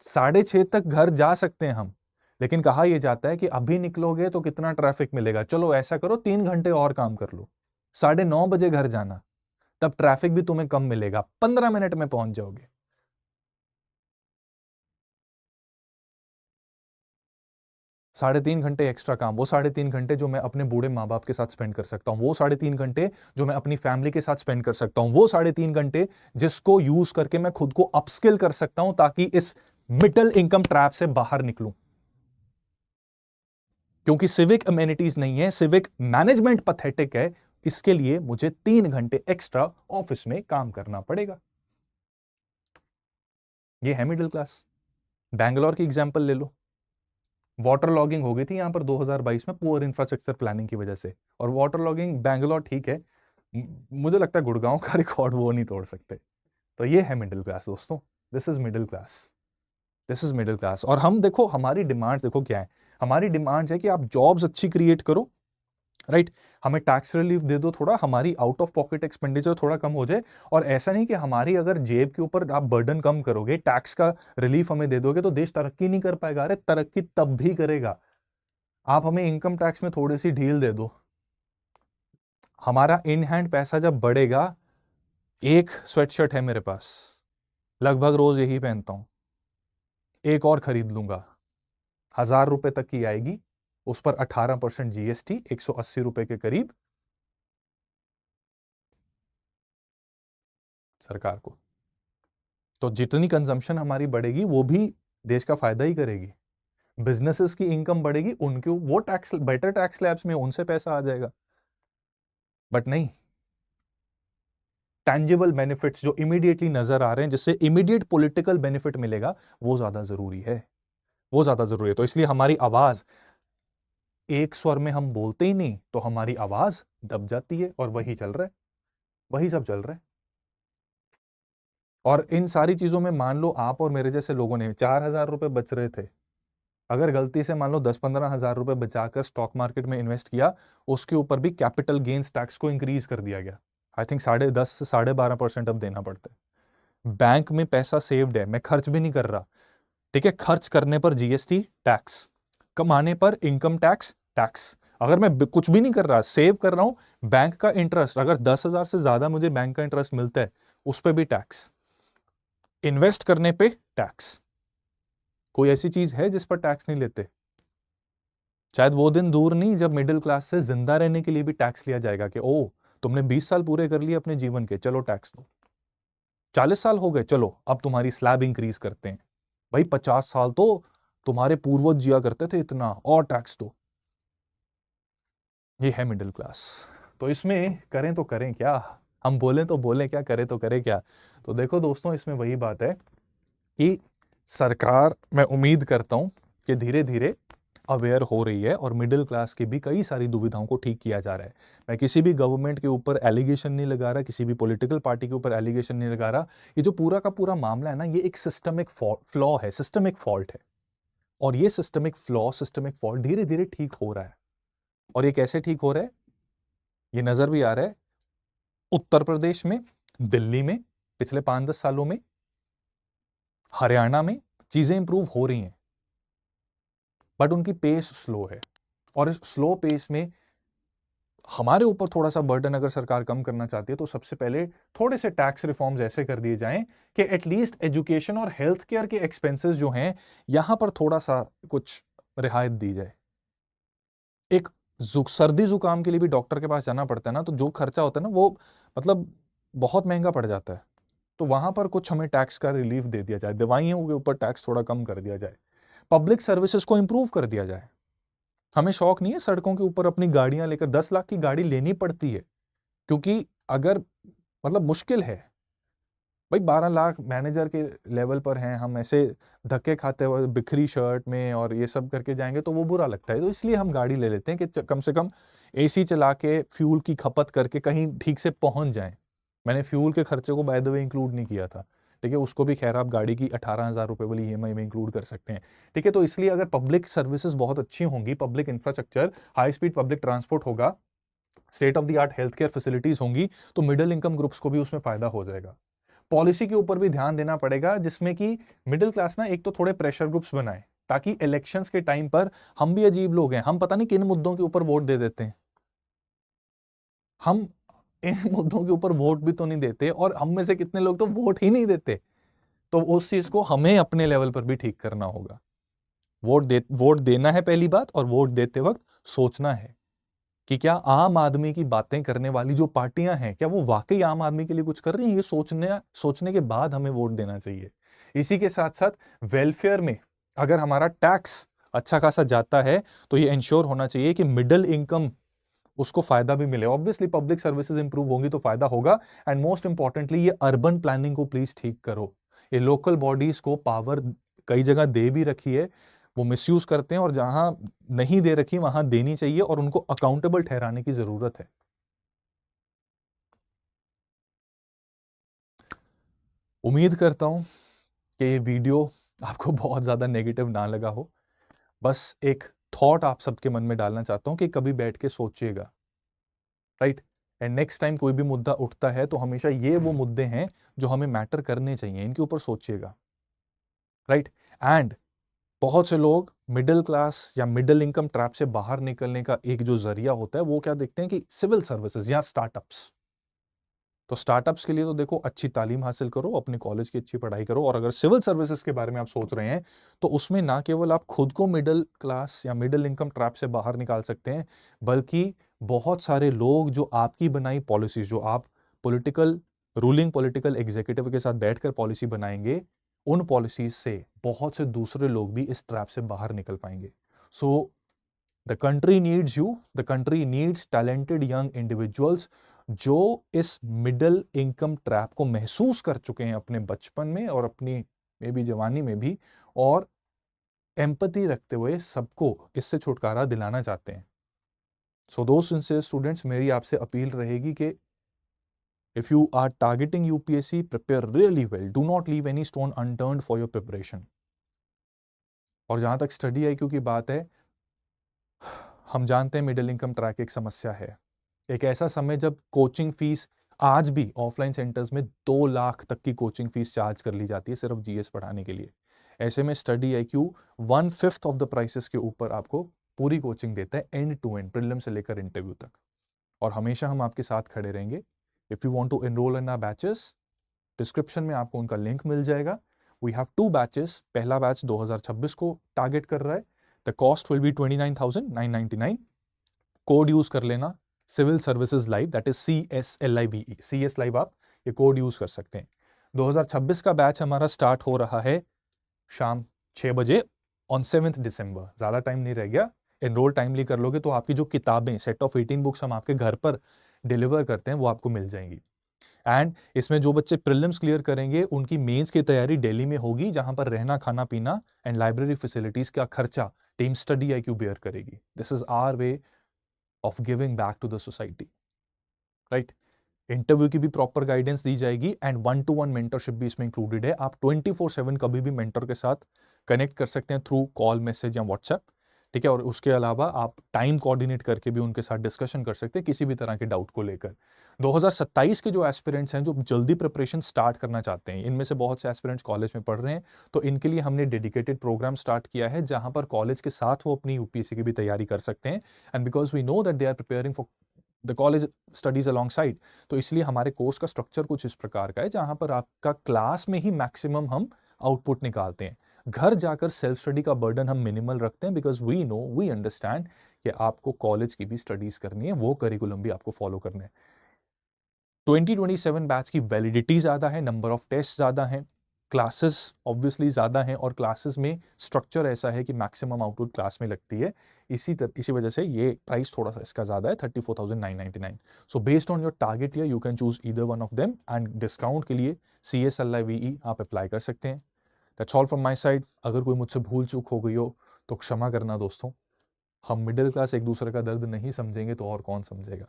6:30 तक घर जा सकते हैं हम, लेकिन कहा यह जाता है कि अभी निकलोगे तो कितना ट्रैफिक मिलेगा, चलो ऐसा करो 3 घंटे और काम कर लो, 9:30 बजे घर जाना, तब ट्रैफिक भी तुम्हें कम मिलेगा, 15 मिनट में पहुंच जाओगे। 3.5 घंटे एक्स्ट्रा काम, वो 3.5 घंटे जो मैं अपने बूढ़े माँ बाप के साथ स्पेंड कर सकता हूं, वो 3.5 घंटे जो मैं अपनी फैमिली के साथ स्पेंड कर सकता हूं, वो 3.5 घंटे जिसको यूज करके मैं खुद को अपस्किल कर सकता हूं ताकि इस मिडिल इनकम ट्रैप से बाहर निकलूं। क्योंकि सिविक अमेनिटीज नहीं है, सिविक मैनेजमेंट पथेटिक है, इसके लिए मुझे 3 घंटे एक्स्ट्रा ऑफिस में काम करना पड़ेगा। ये है मिडिल क्लास। बैंगलोर की एग्जांपल ले लो, वाटर लॉगिंग हो गई थी यहां पर 2022 में पुअर इंफ्रास्ट्रक्चर प्लानिंग की वजह से, और वाटर लॉगिंग बैंगलोर ठीक है, मुझे लगता है गुड़गांव का रिकॉर्ड वो नहीं तोड़ सकते। तो ये है मिडिल क्लास दोस्तों, this is middle class, this is middle class. और हम देखो हमारी डिमांड्स देखो क्या है, हमारी डिमांड्स है कि आप जॉब्स अच्छी क्रिएट करो, राइट, हमें टैक्स रिलीफ दे दो थोड़ा, हमारी आउट ऑफ पॉकेट एक्सपेंडिचर थोड़ा कम हो जाए। और ऐसा नहीं कि हमारी अगर जेब के ऊपर आप बर्डन कम करोगे, टैक्स का रिलीफ हमें दे दोगे तो देश तरक्की नहीं कर पाएगा। अरे तरक्की तब भी करेगा, आप हमें इनकम टैक्स में थोड़ी सी ढील दे दो, हमारा इन हैंड पैसा जब बढ़ेगा। एक स्वेटशर्ट है मेरे पास, लगभग रोज यही पहनता हूं, एक और खरीद लूंगा, 1,000 रुपए तक की आएगी, उस पर 18% जीएसटी, 180 रुपए के करीब सरकार को। तो जितनी कंजम्पशन हमारी बढ़ेगी वो भी देश का फायदा ही करेगी। बिजनेसेस की इनकम बढ़ेगी, उनके वो टैक्स, बेटर टैक्स स्लैब्स में उनसे पैसा आ जाएगा। बट नहीं, टैंजिबल बेनिफिट्स जो इमीडिएटली नजर आ रहे हैं, जिससे इमीडिएट पॉलिटिकल बेनिफिट मिलेगा, वो ज्यादा जरूरी है, वो ज्यादा जरूरी है। तो इसलिए हमारी आवाज एक स्वर में हम बोलते ही नहीं, तो हमारी आवाज दब जाती है, और वही चल रहा है, वही सब चल रहा है। और इन सारी चीजों में मान लो आप और मेरे जैसे लोगों ने 4,000 रुपए बच रहे थे, अगर गलती से मान लो 10-15 हजार रुपए बचाकर स्टॉक मार्केट में इन्वेस्ट किया, उसके ऊपर भी कैपिटल गेन्स टैक्स को इंक्रीज कर दिया गया। आई थिंक 10.5 से 12.5% अब देना पड़ता है। बैंक में पैसा सेव्ड है, मैं खर्च भी नहीं कर रहा, ठीक है, खर्च करने पर जीएसटी टैक्स, कमाने पर इनकम टैक्स टैक्स। अगर मैं कुछ भी नहीं कर रहा, सेव कर रहा हूं, बैंक का इंटरेस्ट, अगर 10,000 से ज्यादा मुझे बैंक का इंटरेस्ट मिलता है, उस पर भी टैक्स, इन्वेस्ट करने पे टैक्स। कोई ऐसी चीज है जिस पर टैक्स नहीं लेते? शायद वो दिन दूर नहीं जब मिडिल क्लास से जिंदा रहने के लिए भी टैक्स लिया जाएगा कि ओ, तुमने 20 साल पूरे कर लिए अपने जीवन के, चलो टैक्स दो। 40 साल हो गए, चलो अब तुम्हारी स्लैब इंक्रीज करते हैं। भाई 50 साल तो तुम्हारे पूर्वज जिया करते थे, इतना और टैक्स दो। ये है मिडिल क्लास। तो इसमें करें तो करें क्या, हम बोले तो बोले क्या, करें तो करें क्या? तो देखो दोस्तों, इसमें वही बात है कि सरकार, मैं उम्मीद करता हूं कि धीरे धीरे अवेयर हो रही है, और मिडिल क्लास की भी कई सारी दुविधाओं को ठीक किया जा रहा है। मैं किसी भी गवर्नमेंट के ऊपर एलिगेशन नहीं लगा रहा, किसी भी पॉलिटिकल पार्टी के ऊपर एलिगेशन नहीं लगा रहा। ये जो पूरा का पूरा मामला है ना, ये एक सिस्टमिक फ्लॉ है, सिस्टमिक फॉल्ट है, और ये सिस्टमिक फ्लॉ, सिस्टमिक फॉल्ट धीरे धीरे ठीक हो रहा है। और ये कैसे ठीक हो रहा है, ये नजर भी आ रहा है उत्तर प्रदेश में, दिल्ली में पिछले 5-10 सालों में, हरियाणा में चीजें इंप्रूव हो रही हैं, बट उनकी पेस स्लो है। और इस स्लो पेस में हमारे ऊपर थोड़ा सा बर्डन अगर सरकार कम करना चाहती है, तो सबसे पहले थोड़े से टैक्स रिफॉर्म्स ऐसे कर दिए जाएं कि एटलीस्ट एजुकेशन और हेल्थ केयर के एक्सपेंसेस जो हैं, यहां पर थोड़ा सा कुछ रियायत दी जाए। एक सर्दी जुकाम के लिए भी डॉक्टर के पास जाना पड़ता है ना, तो जो खर्चा होता है ना, वो मतलब बहुत महंगा पड़ जाता है। तो वहां पर कुछ हमें टैक्स का रिलीफ दे दिया जाए, दवाइयों के ऊपर टैक्स थोड़ा कम कर दिया जाए, पब्लिक सर्विसेज को इंप्रूव कर दिया जाए। हमें शौक नहीं है सड़कों के ऊपर अपनी गाड़ियां लेकर, 10 लाख की गाड़ी लेनी पड़ती है, क्योंकि अगर मतलब मुश्किल है भाई, 12 लाख मैनेजर के लेवल पर हैं हम, ऐसे धक्के खाते हुए बिखरी शर्ट में और ये सब करके जाएंगे तो वो बुरा लगता है। तो इसलिए हम गाड़ी ले लेते हैं कि कम से कम एसी चला के फ्यूल की खपत करके कहीं ठीक से पहुंच जाएं। मैंने फ्यूल के खर्चे को बाय द वे इंक्लूड नहीं किया था, ठीक है, उसको भी खैर आप गाड़ी की 18,000 रुपये वाली ईएमआई में इंक्लूड कर सकते हैं। ठीक है, तो इसलिए अगर पब्लिक सर्विसेज बहुत अच्छी होंगी, public infrastructure, high speed public transport होगा, state of the art health care facilities होंगी, तो मिडिल इनकम ग्रुप्स को भी उसमें फायदा हो जाएगा। पॉलिसी के ऊपर भी ध्यान देना पड़ेगा, जिसमें कि मिडिल क्लास ना एक तो थोड़े प्रेशर ग्रुप्स बनाए, ताकि इलेक्शंस के टाइम पर, हम भी अजीब लोग हैं, हम पता नहीं किन मुद्दों के ऊपर वोट दे देते हैं, हम इन मुद्दों के ऊपर वोट भी तो नहीं देते, और हम में से कितने लोग तो वोट ही नहीं देते। तो उस चीज को हमें अपने लेवल पर भी ठीक करना होगा। वोट देना है पहली बात, और वोट देते वक्त सोचना है कि क्या आम आदमी की बातें करने वाली जो पार्टियां हैं, क्या वो वाकई आम आदमी के लिए कुछ कर रही हैं, ये सोचने के बाद हमें वोट देना चाहिए। इसी के साथ साथ वेलफेयर में अगर हमारा टैक्स अच्छा खासा जाता है, तो ये इंश्योर होना चाहिए कि मिडिल इनकम उसको फायदा भी मिले। ऑब्वियसली पब्लिक सर्विसेज इंप्रूव होंगी तो फायदा होगा, एंड मोस्ट इंपॉर्टेंटली ये अर्बन प्लानिंग को प्लीज ठीक करो। ये लोकल बॉडीज को पावर कई जगह दे भी रखी है, वो मिसयूज करते हैं, और जहां नहीं दे रखी वहां देनी चाहिए, और उनको अकाउंटेबल ठहराने की जरूरत है। उम्मीद करता हूं कि ये वीडियो आपको बहुत ज्यादा नेगेटिव ना लगा हो। बस एक थॉट आप सबके मन में डालना चाहता हूं कि कभी बैठ के सोचिएगा, राइट। एंड नेक्स्ट टाइम कोई भी मुद्दा उठता है तो हमेशा ये वो मुद्दे हैं जो हमें मैटर करने चाहिए, इनके ऊपर सोचिएगा, राइट। एंड बहुत से लोग मिडिल क्लास या मिडिल इनकम ट्रैप से बाहर निकलने का एक जो जरिया होता है, वो क्या देखते हैं कि सिविल सर्विसेज या स्टार्टअप्स। तो स्टार्टअप्स के लिए तो देखो, अच्छी तालीम हासिल करो, अपने कॉलेज की अच्छी पढ़ाई करो, और अगर सिविल सर्विसेज के बारे में आप सोच रहे हैं, तो उसमें ना केवल आप खुद को मिडिल क्लास या मिडिल इनकम ट्रैप से बाहर निकाल सकते हैं, बल्कि बहुत सारे लोग जो आपकी बनाई पॉलिसीज, जो आप रूलिंग पॉलिटिकल एग्जीक्यूटिव के साथ बैठकर पॉलिसी बनाएंगे, उन पॉलिसीज से बहुत से दूसरे लोग भी इस ट्रैप से बाहर निकल पाएंगे। So the country needs you, the country needs talented young individuals जो इस मिडिल इनकम ट्रैप को महसूस कर चुके हैं अपने बचपन में और अपनी मे बी जवानी में भी, और एम्पैथी रखते हुए सबको इससे छुटकारा दिलाना चाहते हैं। सो दोस्त सिंसियर स्टूडेंट्स, मेरी आपसे अपील रहेगी कि if you are targeting UPSC, prepare really well, do not leave any stone unturned for your preparation. और जहां तक स्टडी आईक्यू की बात है, हम जानते हैं मिडिल इनकम ट्रैक एक समस्या है। एक ऐसा समय जब कोचिंग फीस आज भी ऑफलाइन सेंटर्स में 2 लाख तक की कोचिंग फीस चार्ज कर ली जाती है सिर्फ जीएस पढ़ाने के लिए। ऐसे में study IQ 1/5 of the prices के ऊपर आपको पूरी कोचिंग देता है, एंड टू एंड, प्रीलिम से लेकर इंटरव्यू तक। और हमेशा हम आपके साथ खड़े रहेंगे। If you want to enroll in our batches, description में आपको उनका लिंक मिल जाएगा। We have 2 batches. पहला बैच 2026 को टारगेट कर रहा है। The cost will be 29,999। Code use कर लेना, civil services live, that is CSLIVE, CS live, आप ये कोड यूज कर सकते हैं। 2026 का बैच हमारा स्टार्ट हो रहा है शाम 6 बजे ऑन 7 दिसंबर। ज्यादा टाइम नहीं रह गया। एनरोल टाइमली कर लोगे तो आपकी जो किताबें, सेट ऑफ 18 बुक्स हम आपके घर पर डिलीवर करते हैं, वो आपको मिल जाएंगी। एंड इसमें जो बच्चे प्रीलिम्स क्लियर करेंगे, उनकी मेंस की तैयारी दिल्ली में होगी, जहां पर रहना, खाना पीना एंड लाइब्रेरी फैसिलिटीज का खर्चा टीम स्टडी आईक्यू बेयर करेगी। This is our way of giving back to the society, right. Interview की भी प्रॉपर गाइडेंस दी जाएगी, एंड 1-to-1 मेंटरशिप भी इसमें इंक्लूडेड है। आप 24/7 कभी भी मेंटर के साथ कनेक्ट कर सकते हैं थ्रू कॉल, मैसेज या व्हाट्सएप, ठीक है। और उसके अलावा आप टाइम कोऑर्डिनेट करके भी उनके साथ डिस्कशन कर सकते हैं किसी भी तरह के डाउट को लेकर। 2027 के जो एस्पिरेंट्स हैं, जो जल्दी प्रिपरेशन स्टार्ट करना चाहते हैं, इनमें से बहुत से एस्पिरेंट्स कॉलेज में पढ़ रहे हैं, तो इनके लिए हमने डेडिकेटेड प्रोग्राम स्टार्ट किया है, जहां पर कॉलेज के साथ वो अपनी यूपीएससी की भी तैयारी कर सकते हैं। And because we know that they are preparing for the college studies alongside, तो इसलिए हमारे कोर्स का स्ट्रक्चर कुछ इस प्रकार का है, जहां पर आपका क्लास में ही मैक्सिमम हम आउटपुट निकालते हैं। घर जाकर सेल्फ स्टडी का बर्डन हम मिनिमल रखते हैं, बिकॉज वी अंडरस्टैंड कि आपको कॉलेज की भी स्टडीज करनी है, वो करिकुलम भी आपको फॉलो करना है। 2027 बैच की वैलिडिटी ज्यादा है, नंबर ऑफ टेस्ट ज्यादा है, क्लासेस ऑब्वियसली ज्यादा हैं, और क्लासेस में स्ट्रक्चर ऐसा है कि मैक्सिमम आउटपुट क्लास में लगती है। इसी वजह से ये प्राइस थोड़ा सा इसका ज्यादा है, 34,999। So based on your target year you can choose either one of them, and discount के लिए CSLIVE आप अप्लाई कर सकते हैं। That's all from my side. अगर कोई मुझसे भूल चूक हो गई हो तो क्षमा करना दोस्तों। हम मिडिल क्लास एक दूसरे का दर्द नहीं समझेंगे तो और कौन समझेगा।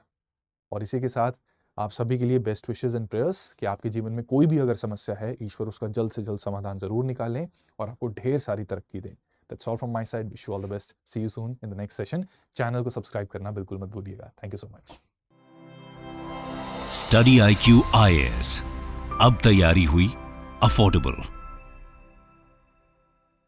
और इसी के साथ आप सभी के लिए बेस्ट विशेस एंड प्रेयर्स कि आपके जीवन में कोई भी अगर समस्या है, ईश्वर उसका जल्द से जल्द समाधान जरूर निकालें और आपको ढेर सारी तरक्की दें। That's all from my side. Wish you all the best. See you soon in the next session. Channel को सब्सक्राइब करना बिल्कुल मत भूलिएगा। Thank you so much. Study IQ IAS, अब तैयारी हुई अफोर्डेबल।